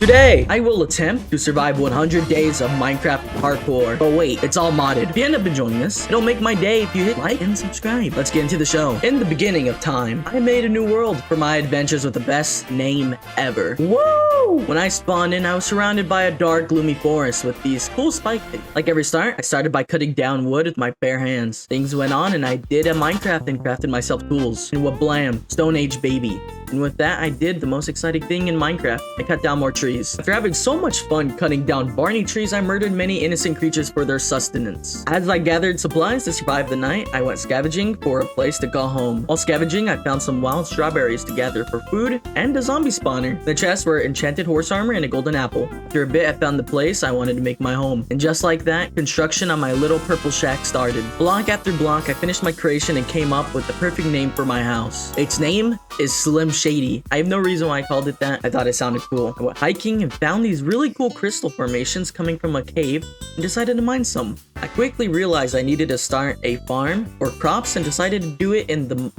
Today, I will attempt to survive 100 days of Minecraft parkour. But wait, it's all modded. If you end up enjoying this, it'll make my day if you hit like and subscribe. Let's get into the show. In the beginning of time, I made a new world for my adventures with the best name ever. Woo! When I spawned in, I was surrounded by a dark, gloomy forest with these cool spike things. Like every start, I started by cutting down wood with my bare hands. Things went on and I did a Minecraft and crafted myself tools. And wablam, Stone Age baby. And with that, I did the most exciting thing in Minecraft. I cut down more trees. After having so much fun cutting down Barney trees, I murdered many innocent creatures for their sustenance. As I gathered supplies to survive the night, I went scavenging for a place to call home. While scavenging, I found some wild strawberries to gather for food and a zombie spawner. In the chests were enchanted horse armor and a golden apple. After a bit, I found the place I wanted to make my home. And just like that, construction on my little purple shack started. Block after block, I finished my creation and came up with the perfect name for my house. Its name is Slim Shady. I have no reason why I called it that. I thought it sounded cool. I went hiking and found these really cool crystal formations coming from a cave and decided to mine some. I quickly realized I needed to start a farm for crops and decided to do it in the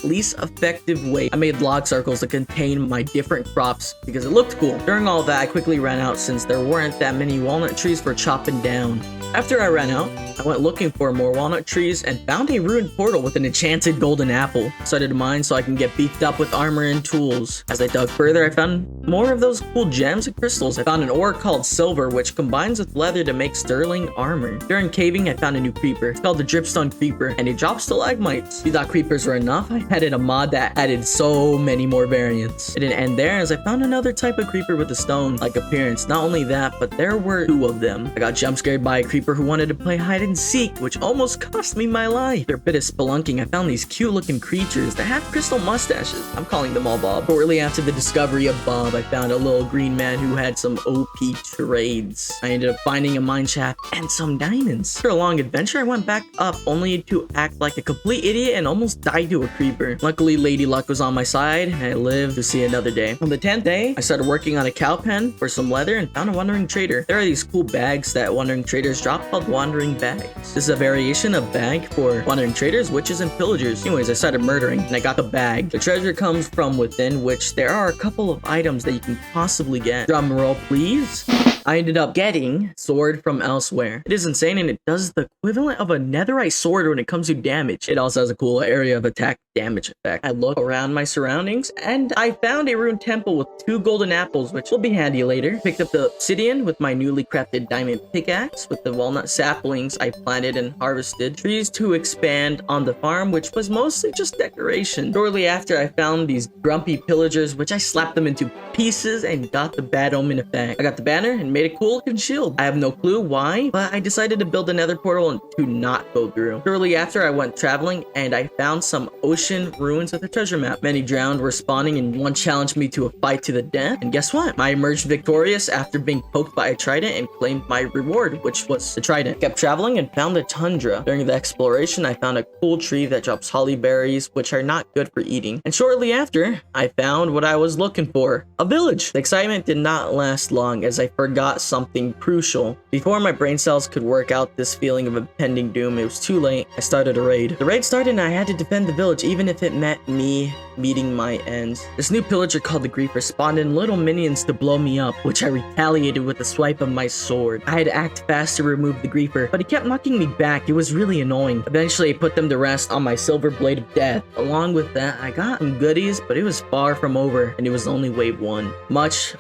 least effective way. I made log circles to contain my different crops because it looked cool. During all that, I quickly ran out since there weren't that many walnut trees for chopping down. After I ran out, I went looking for more walnut trees and found a ruined portal with an enchanted golden apple. Started to mine so I can get beefed up with armor and tools. As I dug further, I found more of those cool gems and crystals. I found an ore called silver, which combines with leather to make sterling armor. During caving, I found a new creeper. It's called the dripstone creeper, and it drops stalagmites. If you thought creepers were enough, I added a mod that added so many more variants. It didn't end there, as I found another type of creeper with a stone-like appearance. Not only that, but there were two of them. I got jump scared by a creeper who wanted to play hide and seek, which almost cost me my life. After a bit of spelunking, I found these cute looking creatures that have crystal mustaches. I'm calling them all Bob. Shortly after the discovery of Bob, I found a little green man who had some OP trades. I ended up finding a mine shaft and some diamonds. After a long adventure, I went back up only to act like a complete idiot and almost died to a creeper. Luckily, Lady Luck was on my side and I lived to see another day. On the 10th day, I started working on a cow pen for some leather and found a wandering trader. There are these cool bags that wandering traders drop called wandering bags. This is a variation of bag for wandering traders, witches, and pillagers. Anyways, I started murdering and I got the bag. The treasure comes from within, which there are a couple of items that you can possibly get. Drum roll, please. I ended up getting sword from elsewhere. It is insane and it does the equivalent of a netherite sword when it comes to damage. It also has a cool area of attack damage effect. I looked around my surroundings and I found a ruined temple with 2 golden apples, which will be handy later. Picked up the obsidian with my newly crafted diamond pickaxe with the walnut saplings I planted and harvested. Trees to expand on the farm, which was mostly just decoration. Shortly after, I found these grumpy pillagers, which I slapped them into pieces and got the bad omen effect. I got the banner and made a cool looking shield. I have no clue why, but I decided to build another portal and to not go through. Shortly after, I went traveling and I found some ocean ruins with a treasure map. Many drowned were spawning and one challenged me to a fight to the death. And guess what? I emerged victorious after being poked by a trident and claimed my reward, which was the trident. Kept traveling and found the tundra. During the exploration, I found a cool tree that drops holly berries, which are not good for eating. And shortly after, I found what I was looking for, a village. The excitement did not last long as I forgot something crucial. Before my brain cells could work out this feeling of impending doom, it was too late. I started a raid. The raid started and I had to defend the village even if it meant me meeting my ends. This new pillager called the Griefer spawned in little minions to blow me up, which I retaliated with a swipe of my sword. I had to act fast to remove the Griefer, but he kept knocking me back. It was really annoying. Eventually, I put them to rest on my silver blade of death. Along with that, I got some goodies, but it was far from over, and it was only wave 1. Much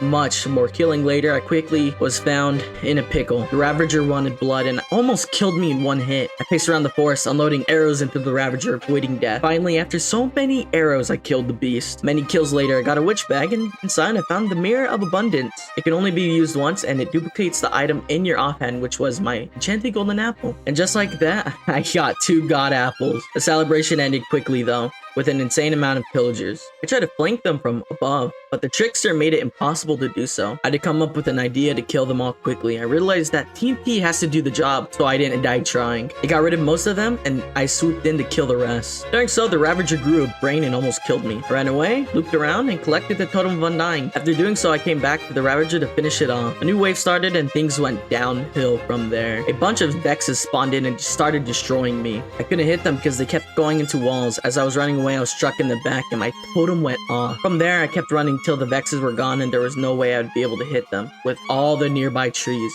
more killing later, I quickly was found in a pickle. The Ravager wanted blood and almost killed me in one hit. I paced around the forest, unloading arrows into the Ravager, avoiding death. Finally, after so many arrows, I killed the beast. Many kills later, I got a witch bag, and inside I found the Mirror of Abundance. It can only be used once, and it duplicates the item in your offhand, which was my enchanted golden apple. And just like that, I got 2 god apples. The celebration ended quickly though, with an insane amount of pillagers. I tried to flank them from above, but the trickster made it impossible to do so. I had to come up with an idea to kill them all quickly. I realized that Team P has to do the job, so I didn't die trying. I got rid of most of them, and I swooped in to kill the rest. Doing so, the Ravager grew a brain and almost killed me. I ran away, looped around, and collected the Totem of Undying. After doing so, I came back to the Ravager to finish it off. A new wave started, and things went downhill from there. A bunch of Vexes spawned in and started destroying me. I couldn't hit them because they kept going into walls. As I was running away away, I was struck in the back and my totem went off. From there, I kept running till the Vexes were gone and there was no way I would be able to hit them with all the nearby trees.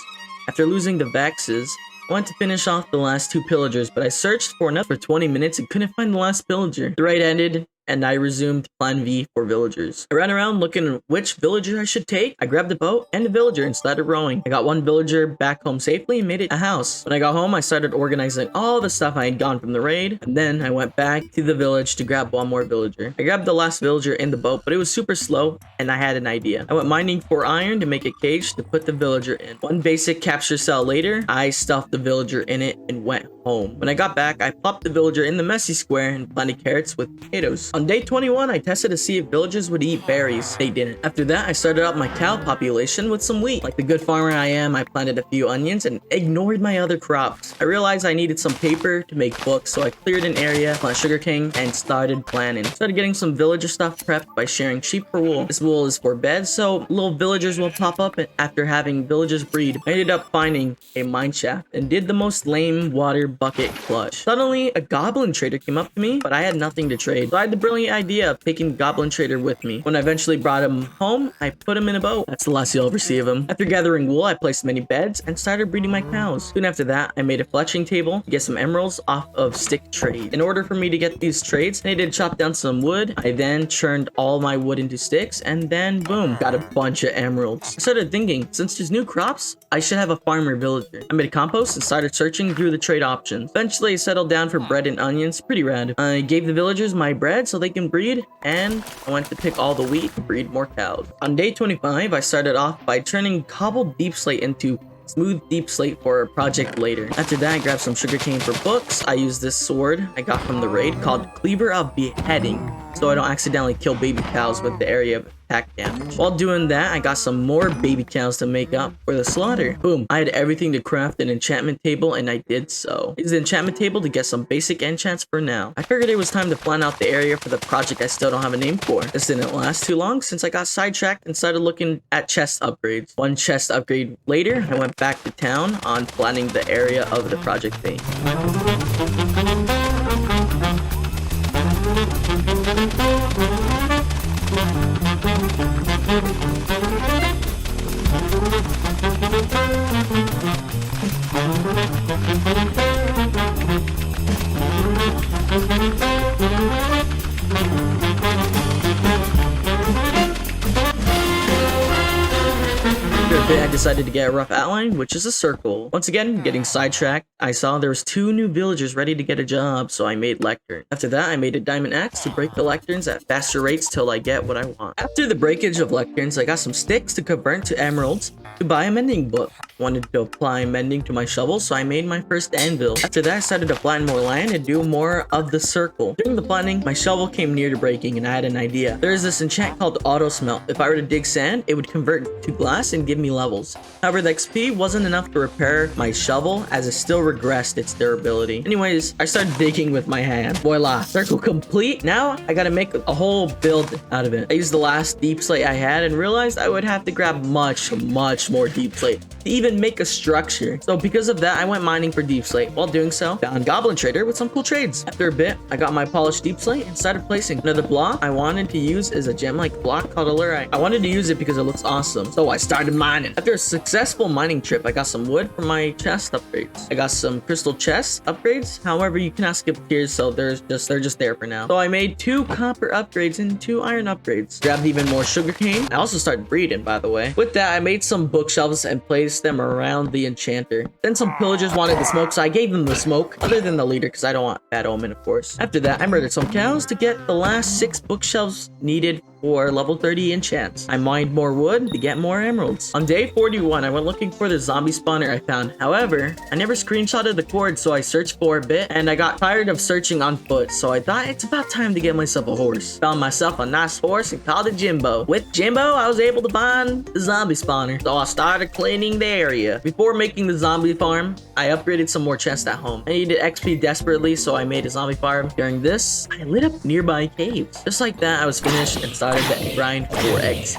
After losing the Vexes, I went to finish off the last 2 pillagers, but I searched for enough for 20 minutes and couldn't find the last pillager. The raid ended, and I resumed Plan V for villagers. I ran around looking at which villager I should take. I grabbed a boat and a villager and started rowing. I got 1 villager back home safely and made it a house. When I got home, I started organizing all the stuff I had gone from the raid, and then I went back to the village to grab 1 more villager. I grabbed the last villager in the boat, but it was super slow, and I had an idea. I went mining for iron to make a cage to put the villager in. 1 basic capture cell later, I stuffed the villager in it and went home. When I got back, I plopped the villager in the messy square and planted carrots with potatoes. On day 21, I tested to see if villagers would eat berries. They didn't. After that, I started up my cow population with some wheat. Like the good farmer I am, I planted a few onions and ignored my other crops. I realized I needed some paper to make books, so I cleared an area, planted sugarcane, and started planting. Started getting some villager stuff prepped by sharing sheep for wool. This wool is for beds, so little villagers will pop up after having villagers breed. I ended up finding a mine shaft and did the most lame water bucket clutch. Suddenly, a goblin trader came up to me, but I had nothing to trade. So I had the brilliant idea of taking Goblin Trader with me. When I eventually brought him home, I put him in a boat. That's the last you'll ever see of him. After gathering wool, I placed many beds and started breeding my cows. Soon after that, I made a fletching table to get some emeralds off of stick trade. In order for me to get these trades, I needed to chop down some wood. I then churned all my wood into sticks and then boom, got a bunch of emeralds. I started thinking, since there's new crops, I should have a farmer villager. I made a compost and started searching through the trade options. Eventually, I settled down for bread and onions. Pretty rad. I gave the villagers my bread so they can breed, and I went to pick all the wheat to breed more cows. On day 25, I started off by turning cobbled deep slate into smooth deep slate for a project later. After that, I grabbed some sugarcane for books. I used this sword I got from the raid called Cleaver of Beheading, so I don't accidentally kill baby cows with the area of attack damage. While doing that, I got some more baby cows to make up for the slaughter. Boom, I had everything to craft an enchantment table, and I did so. I used the enchantment table to get some basic enchants for now. I figured it was time to plan out the area for the project I still don't have a name for. This didn't last too long since I got sidetracked and started looking at chest upgrades. 1 chest upgrade later, I went back to town on planning the area of the project thing. I decided to get a rough outline, which is a circle. Once again, getting sidetracked, I saw there was 2 new villagers ready to get a job, so I made lectern. After that, I made a diamond axe to break the lecterns at faster rates till I get what I want. After the breakage of lecterns, I got some sticks to convert to emeralds to buy a mending book. Wanted to apply mending to my shovel, so I made my first anvil. After that, I started to flatten more land and do more of the circle. During the flattening, my shovel came near to breaking and I had an idea. There is this enchant called auto smelt. If I were to dig sand, it would convert to glass and give me levels. However, the XP wasn't enough to repair my shovel as it still regressed its durability. Anyways, I started digging with my hand. Voila, circle complete. Now I gotta make a whole build out of it. I used the last deep slate I had and realized I would have to grab much more deep slate to even make a structure. So because of that, I went mining for deep slate. While doing so, found Goblin Trader with some cool trades. After a bit, I got my polished deep slate and started placing. Another block I wanted to use is a gem-like block called Allurite. I wanted to use it because it looks awesome, so I started mining. After a successful mining trip, I got some wood for my chest upgrades. I got some crystal chest upgrades. However, you cannot skip tiers, so they're just there for now. So I made 2 copper upgrades and 2 iron upgrades. Grabbed even more sugarcane. I also started breeding, by the way. With that, I made some bookshelves and placed them around the enchanter. Then some pillagers wanted the smoke, so I gave them the smoke, other than the leader, because I don't want bad omen, of course. After that, I murdered some cows to get the last 6 bookshelves needed for level 30 enchants. I mined more wood to get more emeralds. On day 41, I went looking for the zombie spawner I found. However, I never screenshotted the cord, so I searched for a bit, and I got tired of searching on foot, so I thought it's about time to get myself a horse. Found myself a nice horse and called it Jimbo. With Jimbo, I was able to find the zombie spawner, so I started cleaning the area. Before making the zombie farm, I upgraded some more chests at home. I needed XP desperately, so I made a zombie farm. During this, I lit up nearby caves. Just like that, I was finished and started the grind for eggs.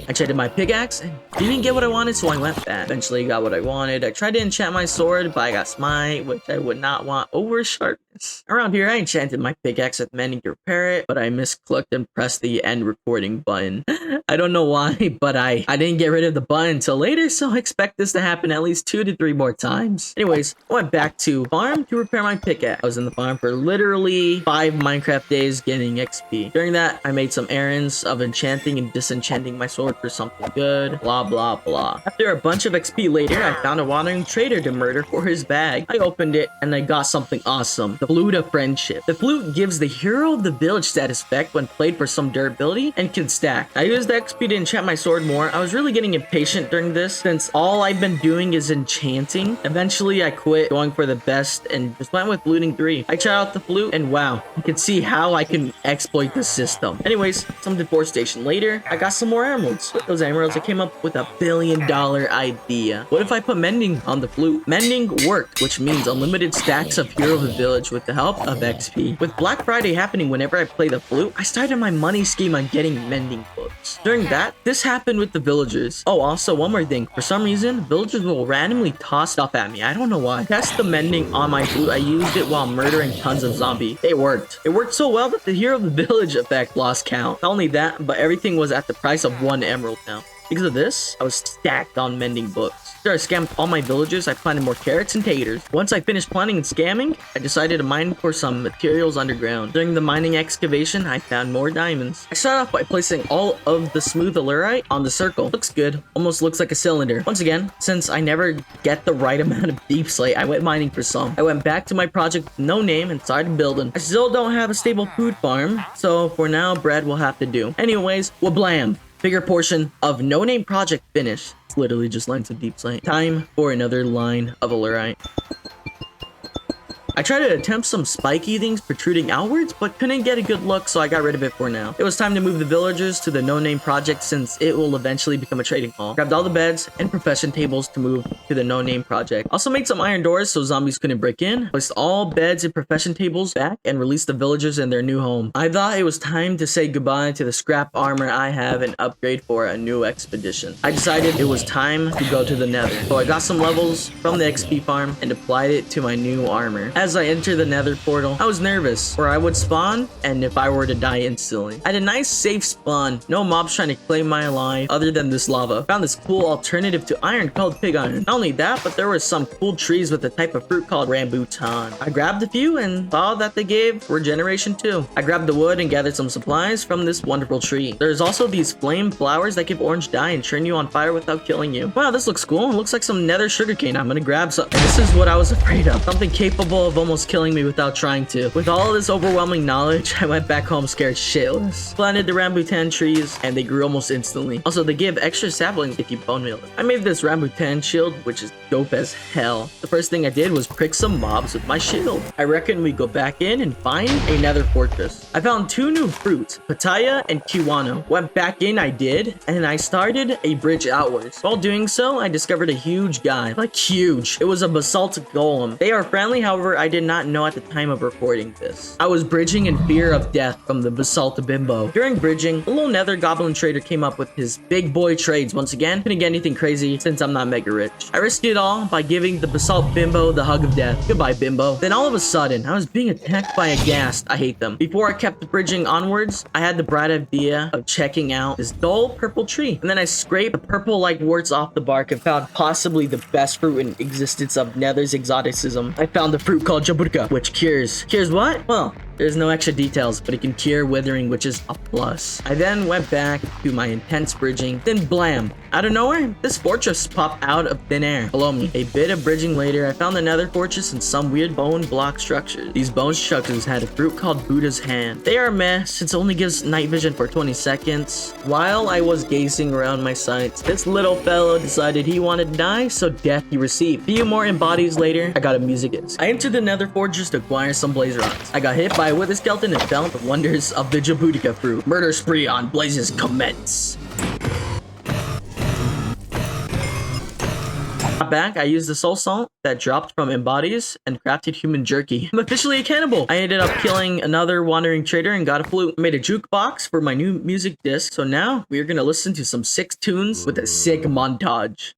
I traded my pickaxe and didn't get what I wanted, so I went back. Eventually got what I wanted. I tried to enchant my sword, but I got smite, which I would not want over sharpness. Around here, I enchanted my pickaxe with mending to repair it, but I misclicked and pressed the end recording button. I don't know why, but I didn't get rid of the button until later, so I expect this to happen at least 2 to 3 more times. Anyways, I went back to farm to repair my pickaxe. I was in the farm for literally 5 Minecraft days getting XP. During that, I made some errands of enchanting and disenchanting my sword for something good, blah blah blah. After a bunch of XP later, I found a wandering trader to murder for his bag. I opened it and I got something awesome, the Flute of Friendship. The flute gives the hero of the village status effect when played for some durability and can stack. I used the XP to enchant my sword more. I was really getting impatient during this since all I've been doing is enchanting. Eventually I quit going for the best and just went with looting 3. I tried out the flute and wow, you can see how I can exploit the system. Anyways, some deforestation later, I got some more emeralds. With those emeralds, I came up with $1 billion idea. What if I put mending on the flute? Mending worked, which means unlimited stacks of hero of the village with the help of XP. With Black Friday happening whenever I play the flute, I started my money scheme on getting mending books. During that, this happened with the villagers. Oh, also one more thing. For some reason, villagers will randomly toss stuff at me. I don't know why. Test the mending on my flute. I used it while murdering tons of zombies. It worked. It worked so well that the hero of the village effect lost count. Not only that, but everything was at the price of 1 emerald now. Because of this, I was stacked on mending books. After I scammed all my villagers, I planted more carrots and taters. Once I finished planting and scamming, I decided to mine for some materials underground. During the mining excavation, I found more diamonds. I started off by placing all of the smooth alurite on the circle. Looks good. Almost looks like a cylinder. Once again, since I never get the right amount of deep slate, I went mining for some. I went back to my project with no name and started building. I still don't have a stable food farm, so for now, bread will have to do. Anyways, wablam! Bigger portion of no-name project finished. It's literally just lines of deep slate. Time for another line of alurite. I tried to attempt some spiky things protruding outwards, but couldn't get a good look, so I got rid of it for now. It was time to move the villagers to the no-name project since it will eventually become a trading hall. Grabbed all the beds and profession tables to move to the no-name project. Also made some iron doors so zombies couldn't break in. Placed all beds and profession tables back and released the villagers in their new home. I thought it was time to say goodbye to the scrap armor I have and upgrade for a new expedition. I decided it was time to go to the nether. So I got some levels from the XP farm and applied it to my new armor. As I entered the nether portal, I was nervous where I would spawn and if I were to die instantly. I had a nice safe spawn, no mobs trying to claim my life other than this lava. Found this cool alternative to iron called pig iron. Not only that, but there were some cool trees with a type of fruit called rambutan. I grabbed a few and saw that they gave regeneration too. I grabbed the wood and gathered some supplies from this wonderful tree. There's also these flame flowers that give orange dye and turn you on fire without killing you. Wow, this looks cool. It looks like some nether sugarcane. I'm gonna grab some. This is what I was afraid of. Something capable of almost killing me without trying to. With all this overwhelming knowledge, I went back home scared shitless. Planted the rambutan trees and they grew almost instantly. Also, they give extra saplings if you bone meal it. I made this rambutan shield, which is dope as hell. The first thing I did was prick some mobs with my shield. I reckon we go back in and find a nether fortress. I found 2 new fruits, pitaya and kiwano. Went back in, I did, and I started a bridge outwards. While doing so, I discovered a huge guy. Like huge. It was a basalt golem. They are friendly, however, I did not know at the time of recording this. I was bridging in fear of death from the basalt bimbo. During bridging, a little nether goblin trader came up with his big boy trades. Once again, couldn't get anything crazy since I'm not mega rich. I risked it all by giving the basalt bimbo the hug of death. Goodbye, bimbo. Then all of a sudden, I was being attacked by a ghast. I hate them. Before I kept bridging onwards, I had the bright idea of checking out this dull purple tree. And then I scraped the purple-like warts off the bark and found possibly the best fruit in existence of nether's exoticism. I found the fruit called jaburka, which cures what? Well, there's no extra details, but it can cure withering, which is a plus. I then went back to my intense bridging, then blam! Out of nowhere, this fortress popped out of thin air below me. A bit of bridging later, I found another fortress and some weird bone block structures. These bone structures had a fruit called Buddha's hand. They are meh, since it only gives night vision for 20 seconds. While I was gazing around my sights, this little fellow decided he wanted to die, so death he received. A few more embodies later, I got a music disc. I entered the nether fortress to acquire some blaze rods. I got hit by a wither skeleton and felt the wonders of the jaburka fruit. Murder spree on blazes commence. Back, I used the soul salt that dropped from embodies and crafted human jerky. I'm officially a cannibal. I ended up killing another wandering trader and got a flute. I made a jukebox for my new music disc, so now we're gonna listen to some sick tunes with a sick montage.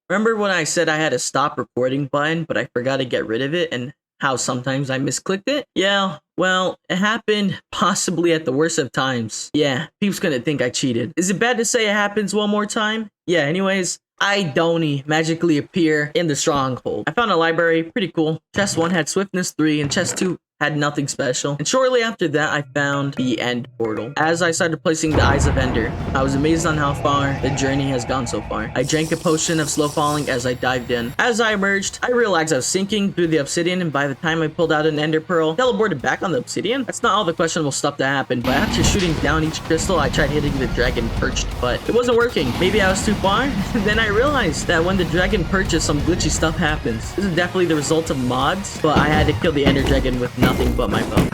Remember when I said I had a stop recording button, but I forgot to get rid of it, and how sometimes I misclicked it? Yeah, well, it happened possibly at the worst of times. Yeah, peeps gonna think I cheated. Is it bad to say it happens one more time? Yeah, anyways, I Donnie magically appear in the stronghold. I found a library, pretty cool. Chest 1 had swiftness 3 and chest 2 had nothing special. And shortly after that, I found the end portal. As I started placing the eyes of Ender, I was amazed on how far the journey has gone so far. I drank a potion of slow falling as I dived in. As I emerged, I realized I was sinking through the obsidian, and by the time I pulled out an ender pearl, teleported back on the obsidian. That's not all the questionable stuff that happened, but after shooting down each crystal, I tried hitting the dragon perched, but it wasn't working. Maybe I was too far? Then I realized that when the dragon perches, some glitchy stuff happens. This is definitely the result of mods, but I had to kill the ender dragon with nothing but my bow.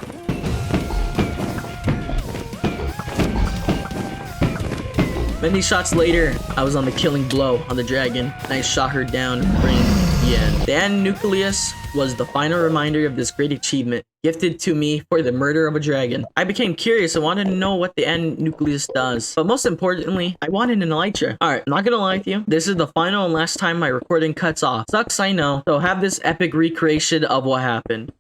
Many shots later, I was on the killing blow on the dragon, and I shot her down, bringing the end. The end nucleus was the final reminder of this great achievement gifted to me for the murder of a dragon. I became curious and wanted to know what the end nucleus does, but most importantly, I wanted an elytra. Alright, I'm not gonna lie to you, this is the final and last time my recording cuts off. Sucks, I know, so have this epic recreation of what happened.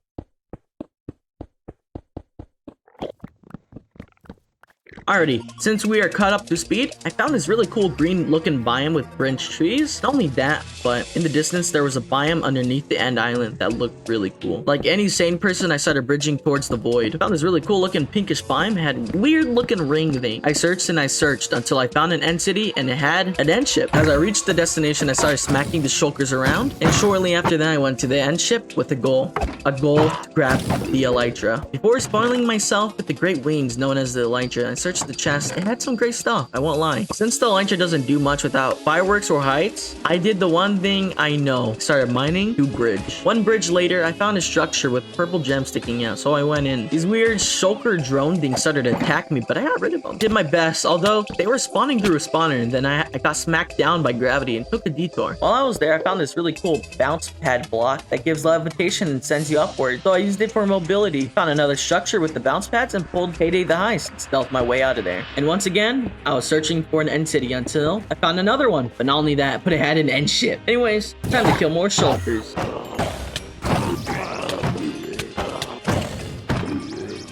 Alrighty, since we are caught up to speed, I found this really cool green looking biome with branch trees. Not only that, but in the distance there was a biome underneath the end island that looked really cool. Like any sane person, I started bridging towards the void. I found this really cool looking pinkish biome. It had weird looking ring thing. I searched and I searched until I found an end city, and it had an end ship. As I reached the destination, I started smacking the shulkers around, and shortly after that I went to the end ship with a goal to grab the elytra. Before spoiling myself with the great wings known as the elytra, I searched the chest. It had some great stuff, I won't lie. Since the elytra doesn't do much without fireworks or heights, I did the one thing I know. Started mining to bridge. One bridge later, I found a structure with purple gems sticking out, so I went in. These weird shulker drone things started to attack me, but I got rid of them. Did my best, although they were spawning through a spawner, and then I got smacked down by gravity and took a detour. While I was there, I found this really cool bounce pad block that gives levitation and sends you upward, so I used it for mobility. Found another structure with the bounce pads and pulled Payday the Heist and stealthed my way out of there. And once again, I was searching for an end city until I found another one. But not only that, but it had an end ship. Anyways, time to kill more shulkers.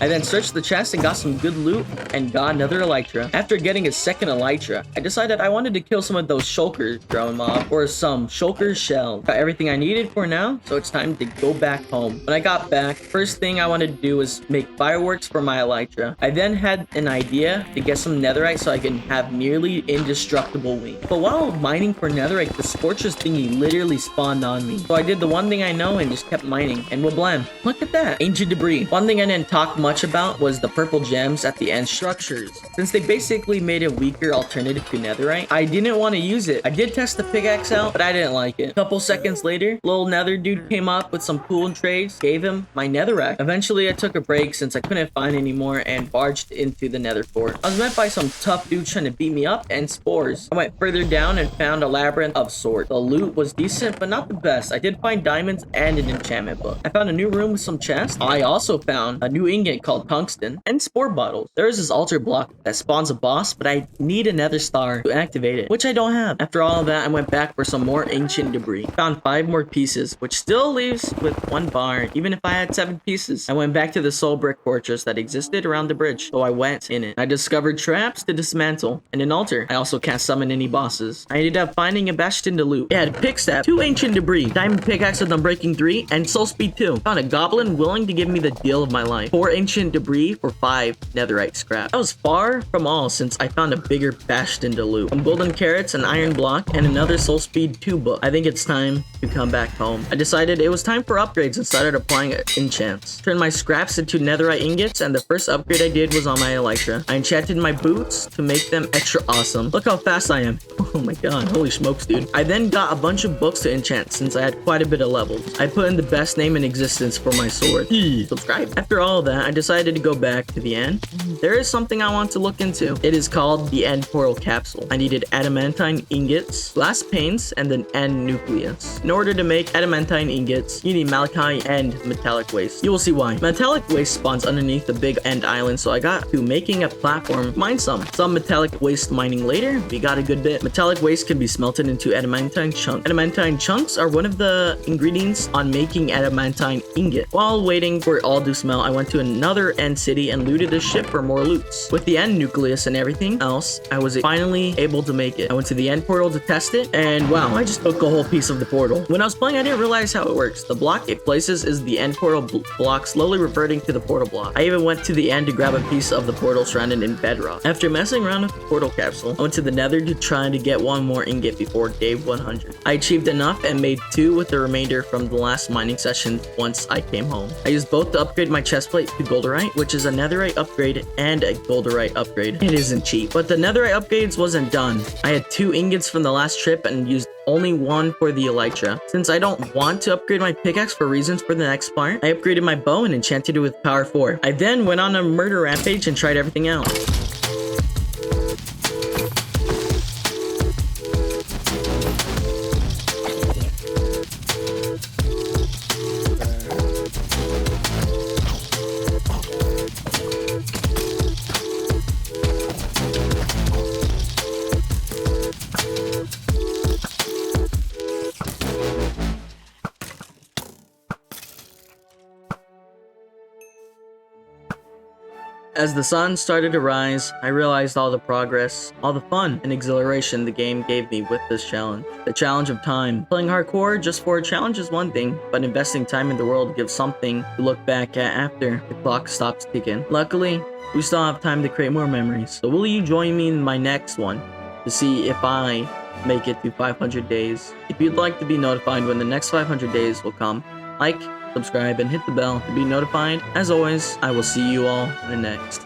I then searched the chest and got some good loot and got another elytra. After getting a second elytra, I decided I wanted to kill some of those shulkers drone mob or some shulker shells. Got everything I needed for now, so it's time to go back home. When I got back, first thing I wanted to do was make fireworks for my elytra. I then had an idea to get some netherite so I can have nearly indestructible wings. But while mining for netherite, the scorchers thingy literally spawned on me. So I did the one thing I know and just kept mining. And well, blam, look at that, ancient debris. One thing I didn't talk much about was the purple gems at the end structures. Since they basically made a weaker alternative to netherite, I didn't want to use it. I did test the pickaxe out, but I didn't like it. A couple seconds later, little nether dude came up with some cool trades, gave him my netherrack. Eventually I took a break since I couldn't find any more and barged into the nether fort. I was met by some tough dudes trying to beat me up and spores. I went further down and found a labyrinth of sorts. The loot was decent, but not the best. I did find diamonds and an enchantment book. I found a new room with some chests. I also found a new ingot called tungsten and spore bottles. There is this altar block that spawns a boss, but I need another star to activate it, which I don't have. After all of that, I went back for some more ancient debris. Found 5 more pieces, which still leaves with 1 bar, even if I had 7 pieces. I went back to the soul brick fortress that existed around the bridge, so I went in it. I discovered traps to dismantle and an altar. I also can't summon any bosses. I ended up finding a bastion to loot. It had pick staff, 2 ancient debris, diamond pickaxe with unbreaking 3, and soul speed 2. Found a goblin willing to give me the deal of my life. 4 ancient debris for 5 netherite scrap. I was far from all since I found a bigger bastion to loot. Some golden carrots, an iron block, and another soul speed 2 book. I think it's time to come back home. I decided it was time for upgrades and started applying enchants. Turned my scraps into netherite ingots, and the first upgrade I did was on my elytra. I enchanted my boots to make them extra awesome. Look how fast I am. Oh my god, holy smokes, dude. I then got a bunch of books to enchant since I had quite a bit of levels. I put in the best name in existence for my sword. Subscribe. After all of that, I decided to go back to the end and there is something I want to look into. It is called the end portal capsule. I needed adamantine ingots, glass panes, and an end nucleus. In order to make adamantine ingots, you need malachite and metallic waste. You will see why. Metallic waste spawns underneath the big end island, so I got to making a platform, mine some metallic waste mining later. We got a good bit. Metallic waste can be smelted into adamantine chunks. Adamantine chunks are one of the ingredients on making adamantine ingot. While waiting for it all to smelt, I went to another end city and looted a ship for more loots. With the end nucleus and everything else, I was finally able to make it. I went to the end portal to test it, and wow, I just took a whole piece of the portal. When I was playing, I didn't realize how it works. The block it places is the end portal block slowly reverting to the portal block. I even went to the end to grab a piece of the portal surrounded in bedrock. After messing around with the portal capsule, I went to the nether to try to get one more ingot before day 100. I achieved enough and made 2 with the remainder from the last mining session once I came home. I used both to upgrade my chestplate to golderite, which is a netherite upgrade and a golderite upgrade. It isn't cheap, but the netherite upgrades wasn't done. I had 2 ingots from the last trip and used only 1 for the elytra. Since I don't want to upgrade my pickaxe for reasons for the next part, I upgraded my bow and enchanted it with power 4. I then went on a murder rampage and tried everything out. As the sun started to rise, I realized all the progress, all the fun and exhilaration the game gave me with this challenge. The challenge of time. Playing hardcore just for a challenge is one thing, but investing time in the world gives something to look back at after the clock stops ticking. Luckily, we still have time to create more memories. So will you join me in my next one to see if I make it to 500 days? If you'd like to be notified when the next 500 days will come, like, subscribe, and hit the bell to be notified. As always, I will see you all in the next.